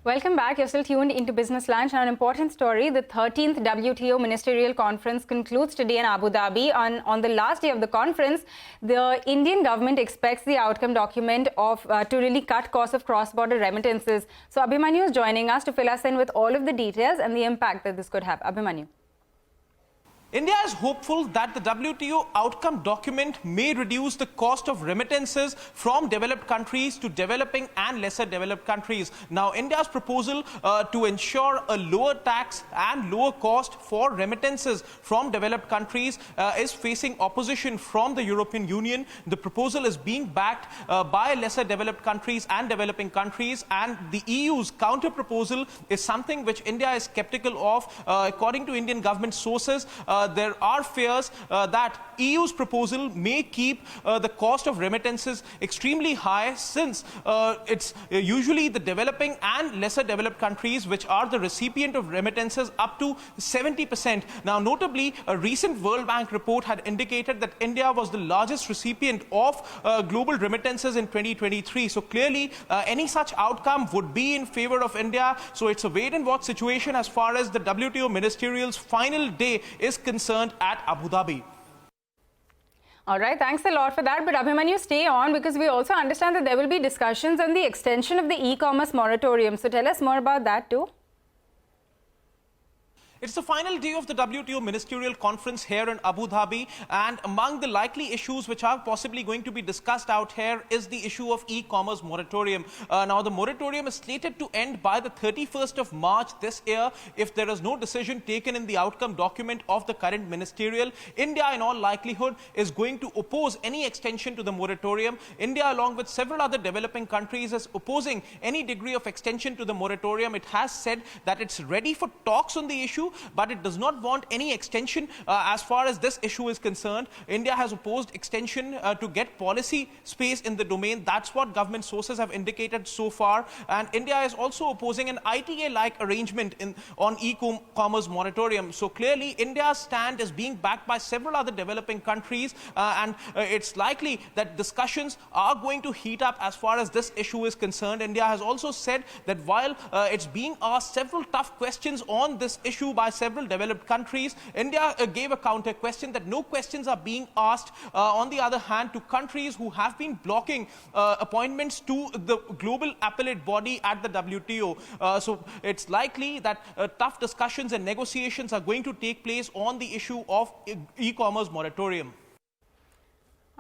Welcome back. You're still tuned into Business Lunch. Now, an important story. The 13th WTO Ministerial Conference concludes today in Abu Dhabi. On the last day of the conference, the Indian government expects the outcome document to really cut costs of cross-border remittances. So, Abhimanyu is joining us to fill us in with all of the details and the impact that this could have. Abhimanyu. India is hopeful that the WTO outcome document may reduce the cost of remittances from developed countries to developing and lesser developed countries. Now, India's proposal to ensure a lower tax and lower cost for remittances from developed countries is facing opposition from the European Union. The proposal is being backed by lesser developed countries and developing countries, and the EU's counter proposal is something which India is skeptical of. According to Indian government sources, there are fears that EU's proposal may keep the cost of remittances extremely high, since it's usually the developing and lesser developed countries which are the recipient of remittances up to 70%. Now, notably, a recent World Bank report had indicated that India was the largest recipient of global remittances in 2023. So clearly, any such outcome would be in favor of India. So it's a wait-and-watch situation as far as the WTO Ministerial's final day is concerned at Abu Dhabi. All right, thanks a lot for that. But Abhimanyu, stay on, because we also understand that there will be discussions on the extension of the e-commerce moratorium. So tell us more about that too. It's the final day of the WTO Ministerial Conference here in Abu Dhabi, and among the likely issues which are possibly going to be discussed out here is the issue of e-commerce moratorium. Now, the moratorium is slated to end by the 31st of March this year if there is no decision taken in the outcome document of the current ministerial. India, in all likelihood, is going to oppose any extension to the moratorium. India, along with several other developing countries, is opposing any degree of extension to the moratorium. It has said that it's ready for talks on the issue, but it does not want any extension as far as this issue is concerned. India has opposed extension to get policy space in the domain. That's what government sources have indicated so far. And India is also opposing an ITA-like arrangement on e-commerce moratorium. So clearly, India's stand is being backed by several other developing countries, and it's likely that discussions are going to heat up as far as this issue is concerned. India has also said that while it's being asked several tough questions on this issue by several developed countries, India gave a counter question that no questions are being asked, on the other hand, to countries who have been blocking appointments to the global appellate body at the WTO. So it's likely that tough discussions and negotiations are going to take place on the issue of e-commerce moratorium.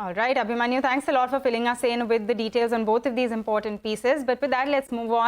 All right, Abhimanyu, thanks a lot for filling us in with the details on both of these important pieces. But with that, let's move on.